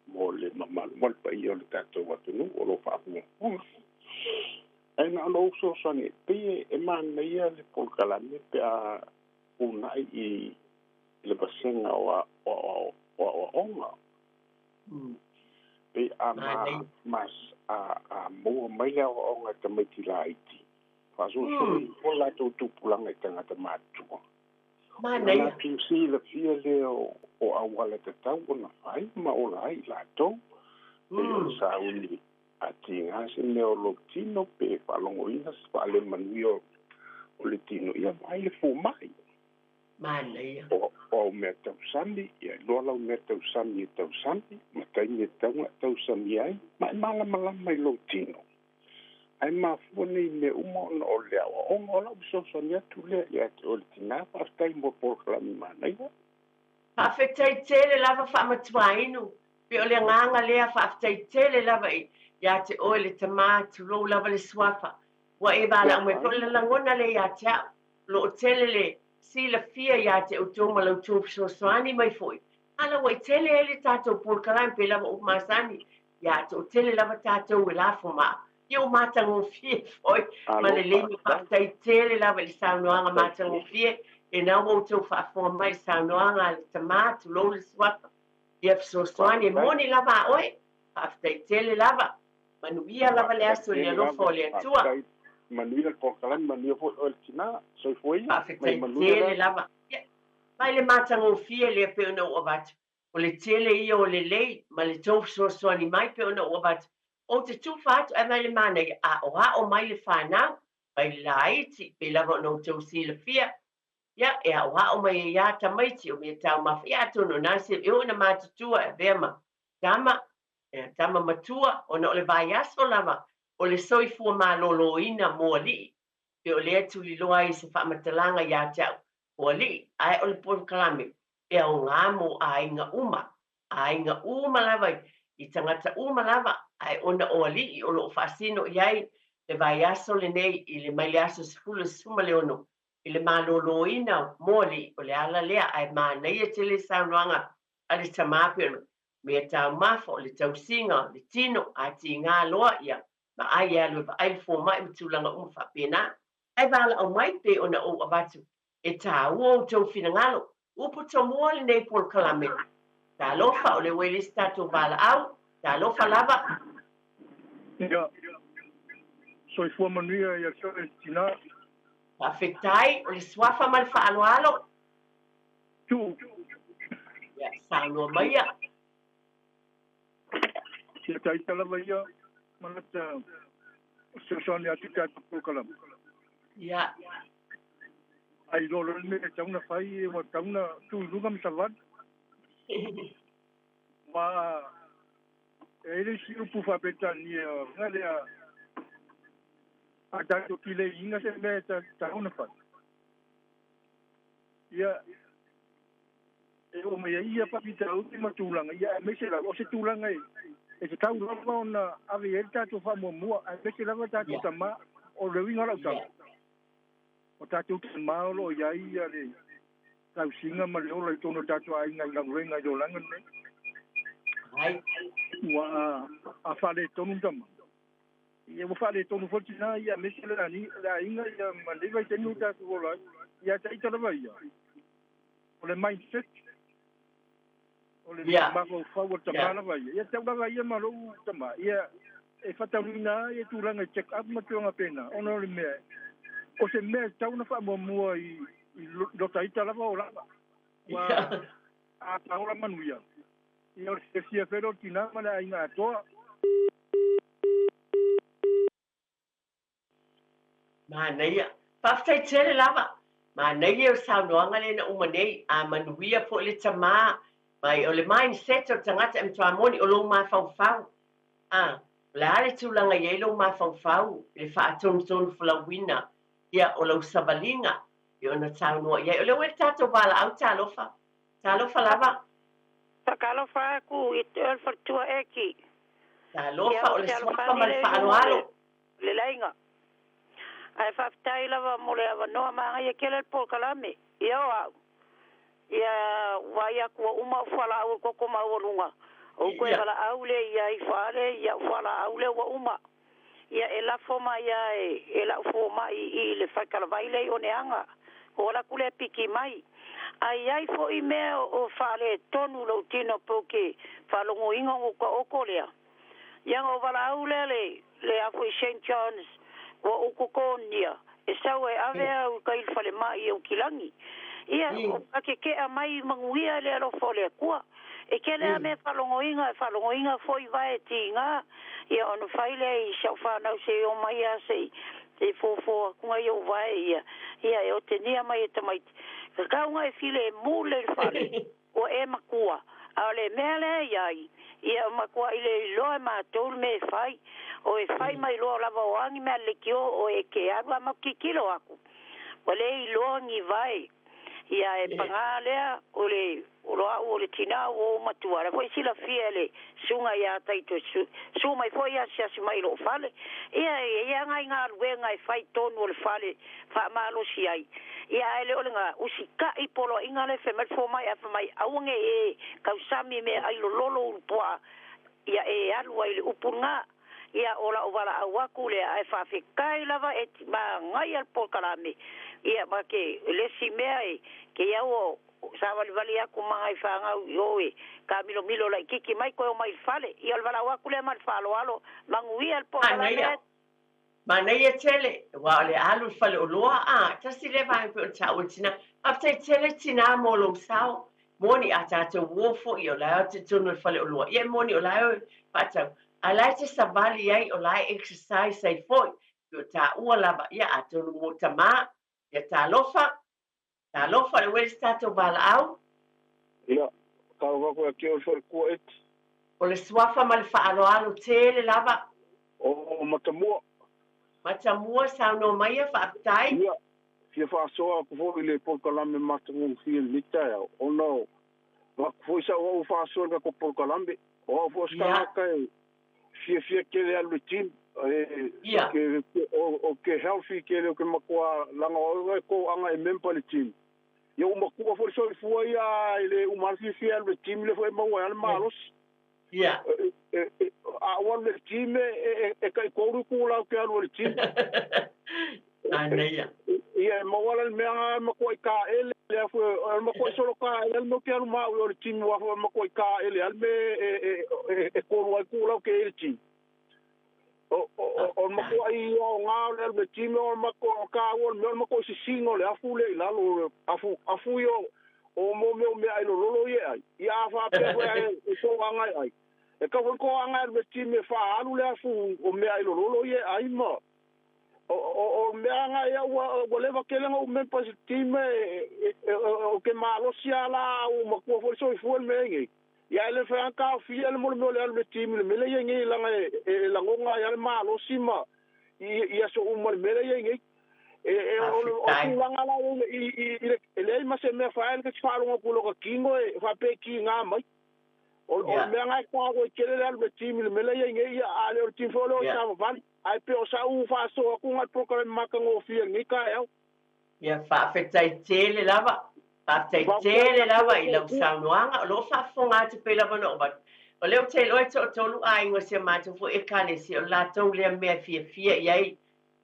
mo le mamalu mo le pai o le tatou atunu o lo whaafua. Ai na lo so swani, pe e mana ia le porkalani pe a unai I le basenga o onga. Pe a mas a mua mai a onga te maiti la iti. Faso o la to tupulanga I tangata matua. Mana tu si la fia le o awala te tau o na whai ma o lai la to. Pe o sa uni a tinga se me o lo tino pe palongo ina se pale manui o le tino ia mai le fu mai. O mea tau sami, ia lola o mea tau sami tau sami, ma taini tau sami ai, ma malama I lo tino. Ai mafua nei me uma ona o le awa onga ola usosoni atu lea ia te o le tina, aftai mo porkalami manai. Whawhetai tele lava whaamatuainu, pe o le nganga lea whawhetai tele lava ia te oe le tamā tulo lava le swafa. Wa e wala au me po le langona le ia te au, lo o tele le si la fia ia te utoma lau tōp soani mai foi. Ala wai tele e le tātou porkalami pe lava umasani, ia te o tele lava tātou e lafo maa. Ia o mātango fie foi, ma le lemi whawhetai tele lava le saunoanga mātango fie, e nā o tau whaafua mai saunoanga le tamātu lo le swapa. Ia fisosoani e moni lava oe, whawhetai tele lava. Manuia lava le aso le alofo le atua. Manuia le porkalami, manuia fo o le tina, soi foi. Whawhetai tele lava. Mai le mātango fie le pe ona ua watu. O le tele ia o le lei, ma le tau fisosoani mai pe ona ua watu. O te tuwha atu e mai le mana o mai le whanau, mai le laiti, pe lava no tau si le fia. Ia, e o mai e ia tamaiti o mea tau mafi. Ia tono nasi, e o na mātutua e vema. Tama matua, o na o le vai aso lava, o le soifua malolo ina mua li. Pe o le atu li loa I se whamatalanga ia tau. Mua li, ai o le porkalami, e o ngā mo a inga uma. A inga uma lava I tangata uma lava, ai ona o ali o lo fasino iai le vai aso le nei I le mai aso sefulu suma le ono I le maloloina moli o le ala lea ai mānei e tele saunoanga a le tamapi ono mea tau mafo le tau singa le tino a ti ngā loa ia ma ai alu e ai fo mai mtulanga whapena ai wala o mai pe ona o abatu e tā ua o tau finangalo upo tau mua le nei pol kalame tā lofa o le wele statu wala au tā lofa lava ia soifua manuia ia so e tina whawhetai o le swafa mai whaaloalo tu ia saunoa mai ia ia tai talava ia manata sosoni atu tātou porkalami ia ai lolo me tauna fai e wa tauna tu luga mtavan ma ele si upu fa betani ngale a tato kile inga se me tauna fa ia e o me ia pa pita ultima tulanga ia me se la o se tulanga e te tau lava ona ave e tātou whamuamua, a peke lava tātou tama, o rewinga lau tau. O tātou tama o lo iai a le tau singa ma leo lai tono tātou a inga languenga i o langan ne. Wa a whale tonu tama. Ia mo whale tonu foti na ia mese le ani, la inga ia ma lewa i tenu tātou o lai, ia taita lava ia. O le mindset, o le mako whau tama lava ia. Ia tau lava ia ma lou tama, ia e whataurina ia tūranga check up ma tuanga pena, ono le mea. O se mea tau na whamuamua i lota ita lava o lava. Wa a taura manuia. Ia o se fia whero tina mana inga atoa. Maneia, paftai tele lava. Maneia o saunoanga le na umanei a manuia po le tama. Mai o le mindset o tangata em tuamoni o lo ma fau. Le ale tūlanga i lo ma fau. Le whaatonu fulawina. Ia o lau savalinga. I ona taunua ia. O le ue tato wala au talofa. Talofa lava. Takalofa ku i te olfatua eki. Talofa o le swapa ma le whaaloalo. Le lainga. Ai whaftai lava mo le awa noa maa ia kele po kalame. Ia o au. Ia waia kua uma whala au koko maurunga. O koe wala au le ia i whare, ia whala au le wa uma. Ia e la foma ia e la foma i le whakarawai le o neanga. O la kule piki mai. Ai fo i mea o whale tonu lau tino poke whalongo inga o ka oko lea. Ia o wala au le afu i St. John's wa uko konia. E sau e avea u ka ilfale mai e ukilangi. Ia o ake kea mai manguia le alofo le kua. E ke lea me whalongo inga fo i vae ti ngā. Ia ono whaile i sau whanau se o mai a se fōfō kunga i o vae ia. Ia e o te nia mai e tamaiti. Ka kaunga e file e mūle le whale. O e makua. A le mea le iai. Ia makua i le loa mātou me e whai. O e whai mai loa lava o angi mea le kio o e ke arua makikilo aku. O le i loa ngi vai. Ia e panga lea o le o le tina o matuara. Foi sila fia le sunga ia taito su mai foi ia siasi mai lo fale. Ia ngai ngā ruenga e whai tonu o le fale wha malo si ai. Ia ele o le ngā usika i polo inga le whemet fo mai a mai aunge e kausami me ai lo lolo upoa. Ia e alua i le upunga. Ia ola o wala awaku le ai whawhikai lava e ma ngai al polkalame. Ia ma ke lesi mea e ke iau o sawali aku mga ifangau yoe ka milo la kiki mai ko mai fale ia al wala awaku le mal falo alo mangui al polkalame. Maneia tele wa le alu fale o loa tasi le vai pe o tau tina after tele tina mo lo sao moni ata te wofo i o la te tunu fale o loa ia moni o la patau I like to savali ai o lai exercise sai foi yo ta ua lava ia atonu mo tama ia talofa le wes tato bala au ia kaunga ko ke o for ko et o le swafa ma le faaloalo tele lava o matamua sauno mai e whaatai ia fia whaasoa ko fo i le polkalame matangu fia lita o no wa fo isa o whaasoa ko polkalame o fo ska kai fia ke le alu team ke healthy ke le ke makua langa o ko anga e member le team yo makua fo so fo ia le umarfi fia le team le fo e mawa al malos a one le team e kai ko ku la ke alu le team aneia ia mawala le mea makua ka ele le fo makua solo ka ele mo ke alu ma o le team wa fo makua ka ele al me e ko wa ku la ke ele team o makua i o ngā le team o makua ka o makua si singo le afu le lalo afu yo o mo me ai lolo ye ai ia fa pe e so anga ai e ka ko anga le team e fa alu le afu o me ai lolo ye ai mo o me anga ia o le va kele o me pas team o ke malo sia la o makua fo so fu me ngi ia le fa ka fia le mo le team le mele ngi la la ngonga ia le malo sima ia so o mo mele ngi o langa la le ma se me fa el ke fa lo ko lo kingo fa pe ki nga mai O mea ngai kwa ko kele la le timi le mele ye ia ale o tim folo sa van ai pe o sa u fa so ku ngat pro ka ma ka ngo fi ngi ka ya ia fa fetai tele lava fa fetai tele lava I lau saunoanga o lo fa fonga te pe lava no ba o leo te loe to tolu ai ngo se ma tu fo e kane si o la tau le me fia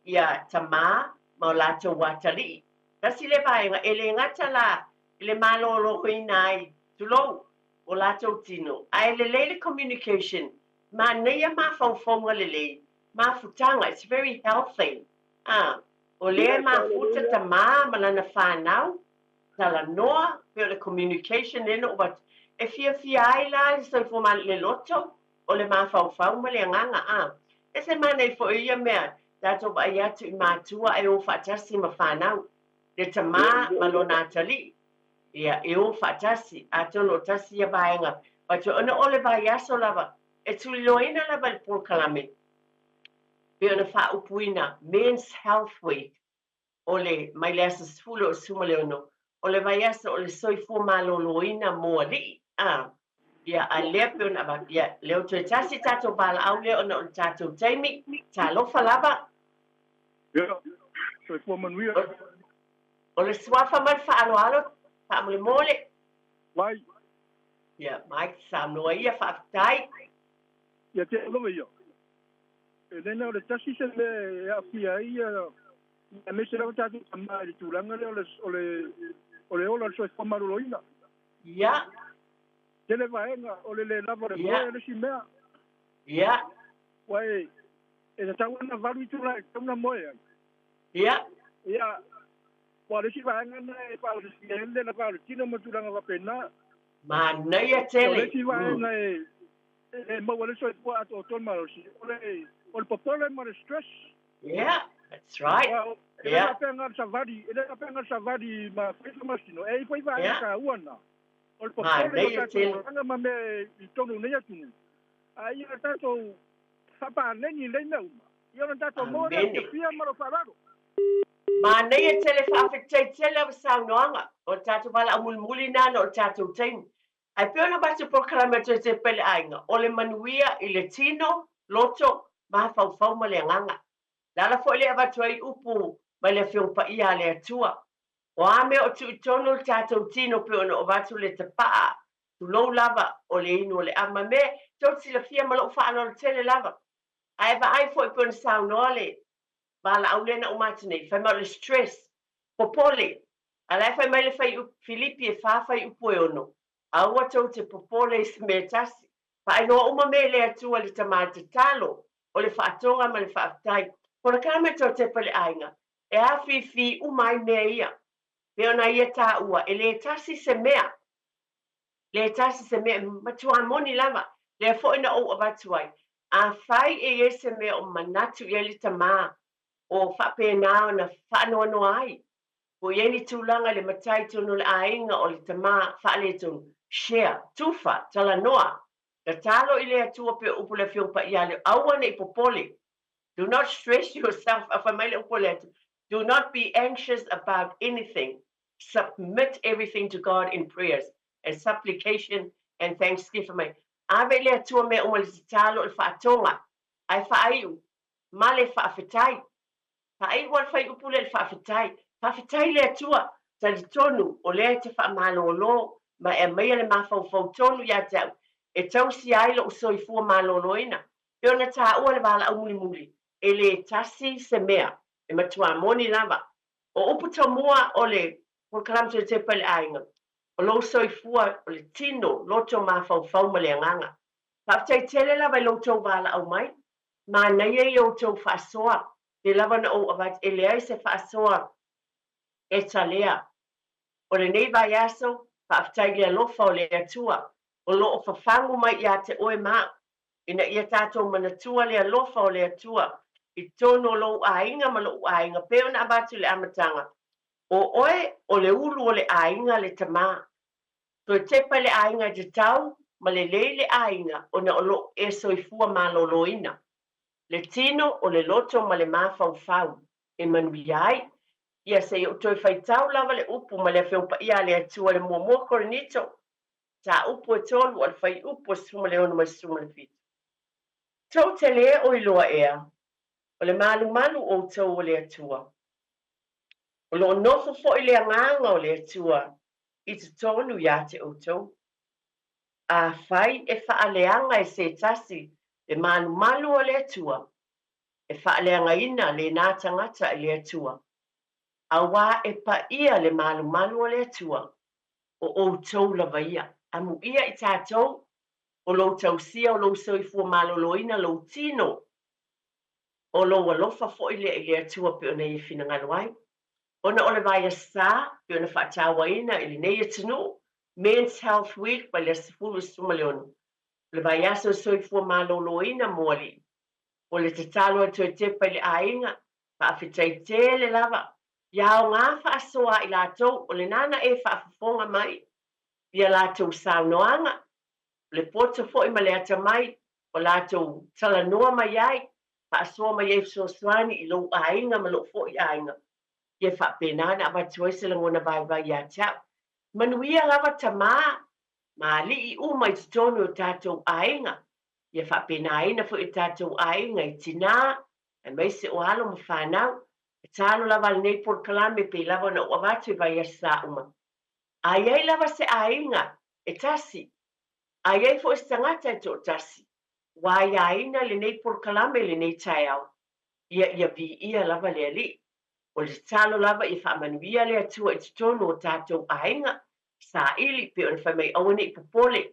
ia tama ma la to watali kasi le vai nga ele ngata la le malo lo huinai tu lo o la to tino ai le communication ma ne ma fonga le ma futanga it's very healthy o le ma futa tama malana whanau tala noa pe le communication eno but e fia ai la so fo ma le loto o le ma fau ma le nganga e se ma nei fo ia mea tato ba ia tu matua e o fatasi ma whanau le tama malona tali ia e o fatasi atono tasi ia baenga but o na ole ba ia so lava e tu loina lava le por kalame pe ona fa upuina men's health week ole mai le asa sfulo suma le ono ole vai asa ole soifua maloloina mo ali ia a le pe ona ba ia leo te tasi tato bala au le ona o tato taimi talo falaba ia soifua manuia ole swafa mal fa alo fa mole mole vai ia mai sa no ia fa tai ia te lo ia e lena ole tasi se le afia ia a me se la tatu tama le tulanga le ole ola so fa maruloina ia tele vaenga ole le lava le simea ia wai e tawana valu tula tuna moya ia wa le si vaenga na e pa le siende la pa le tino mo tulanga va pena ma nei a tele ole si vaenga e mo wale so po ato ton marosi ole popole mo stress yeah that's right yeah penga savadi ma fito masino e foi vai ka uana ol popole ka ma me tonu ne yatu ai tato sapa neni le meu io non tato mo che fia ma lo farò ma nei tele fa tele sa noanga o tato bala mulmuli nano o tato tem ai pena ba se proclama te pele ainga ole manuia il tino loto ma fa ma le nganga Lala fo le avatoi upu mai le fiong pa ia le atua. O ame o tu tono tatou tino pe ono o vatu le tapaa. Tu lou lava o le inu o le ama me tot si la fia malo whaano le tele lava. Ai va ai fo i pona sao noale. Vala au lena o matine. Fai mau le stress. Popole. Alai fai mai le fai Filipi e fai upu e ono. Aua tau te popole se me tasi. Fai noa uma me le atua le tamata talo. O le whaatonga ma le whaatai. Kona kame tau te pale ainga, e a fi umai mea ia. Pe ona ia tā ua, e le tasi se mea. Le tasi se mea, matua moni lava. Le fo ina o abatuai. A fai e se mea o manatu i li tamā. O whape nao na whaanoa no ai. Po ieni tūlanga le matai tunu le ainga o le tamā whaale tunu. Share, tufa, tala noa. Le talo i le atua pe upu le fiupa i ale. Aua ne popole. Do not stress yourself. Do not be anxious about anything. Submit everything to God in prayers and supplication and thanksgiving. Ave le atua me o le talo le whaatonga. Ai whaaiu. Ma le whaafetai. Whaai wal whai upule le whaafetai. Whaafetai le atua. Tali tonu o le te whaamalolo. Ma e mea le mawhau tonu ia tau. E tau si ailo o soifua maloloina. Pe ona tā ua le wala au muli. E le tasi se mea, e matua moni lava. O upu tamua o le, por kalamtu te pele ainga. O lo soifua o le tino, loto ma fau ma le anganga. Paftai tele lava loto wala au mai. Ma naia i o tau whaasoa. Te lava na o avat e lea se whaasoa. E talea. O le nei vai aso, paftai le lofa o le atua. O lo o fafangu mai ia te oe maa. Ina ia tātou manatua le alofa o le atua. I tono lo ainga ma lo ainga. Peo na abatu le amatanga. O oe o le ulu o le ainga le tamā. So tepa le ainga te tau, ma le leile ainga o na olo e soifua ma loloina. Le tino o le loto ma le mafau. E manuiai. Ia se o toi fai tau lava le upu ma le feo pa ia le atua le mua koronito. ta upu e tolu al fai upu suma le ona mai suma le fitu. Tau te le o i loa ea, o le malu malu o tau o le atua. O lo nofo fo i le anganga o le atua, i te tonu ia te o tau. A fai e faaleanga e se tasi, le malu malu o le atua, e faaleanga ina le nā tangata i le atua. A wā e pa ia le malu malu o le atua, o tau lava ia. Amu ia i tātou, o lo tau sia o lo soifua maloloina lo tino, o lo walofa fo i le atua pe o nei e fina ngaluai. Ona o le vai a sā, pe o na whaatawaina i le nei e tino, Men's Health Week pa le sifulu suma leonu. Le vai a soifua maloloina moali. O le tatalo atu e Tepa i le Aiga, whaafitai tele lava. Iao ngā whaasoa i lātou, o le nana e whaafafonga mai, ia lātou saunoanga. Le poto fo i maleata mai, o lātou talanoa mai ai, whaasoa mai e fsoswani i lo Aiga ma lo fo i Aiga. Ia whaapenana a watua se langona vai ia tau. Manuia lava tamā, ma li I uma I tonu o tātou Aiga. Ia whaapenaina fo I tātou Aiga I tina, e mai se o alo ma whanau, e talo lava le nei por kalame pe lava na ua watu I vai asa uma. Ai lava se Aiga, e tasi. Ai fo e tangata e tō tasi. Wai aina le nei por kalame le nei tai au. Ia vi ia lava le ali. O le talo lava I whaamanuia le atua I tonu o tātou Aiga. Sa ili pe o le whamai awane I popole.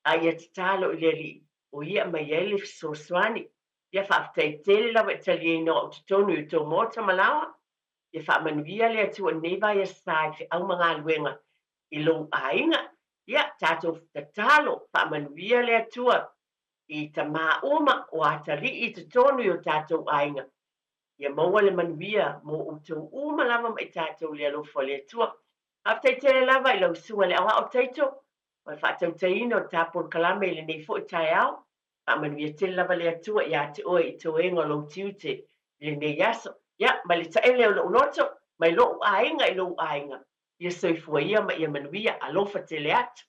Ai te talo I le ali. O ia mai ele fsoswani. Ia whaafitai tele lava I tali no o tonu I tō mota malawa. Ia whaamanuia le atua nei vai a sai fi au mga luenga I lo Aiga. Ia tātou talo whaamanuia le atua I ta mauma o atali I te tonu o tātou Aiga. Ia maua le manuia mo o tau uma lava mai tātou le alofa le atua. Haftai tele lava I lau sua le awa o taito. Mai whaatau taino o tāpon kalame le nei fo I tai au. Whaamanuia tele lava le atua ia te oe I tau enga lau tiute le nei yaso. Ia, mai le tae leo lo unoto, mai lo Aiga I lo Aiga. Ia soifua ia ma ia manuia alofa tele atu.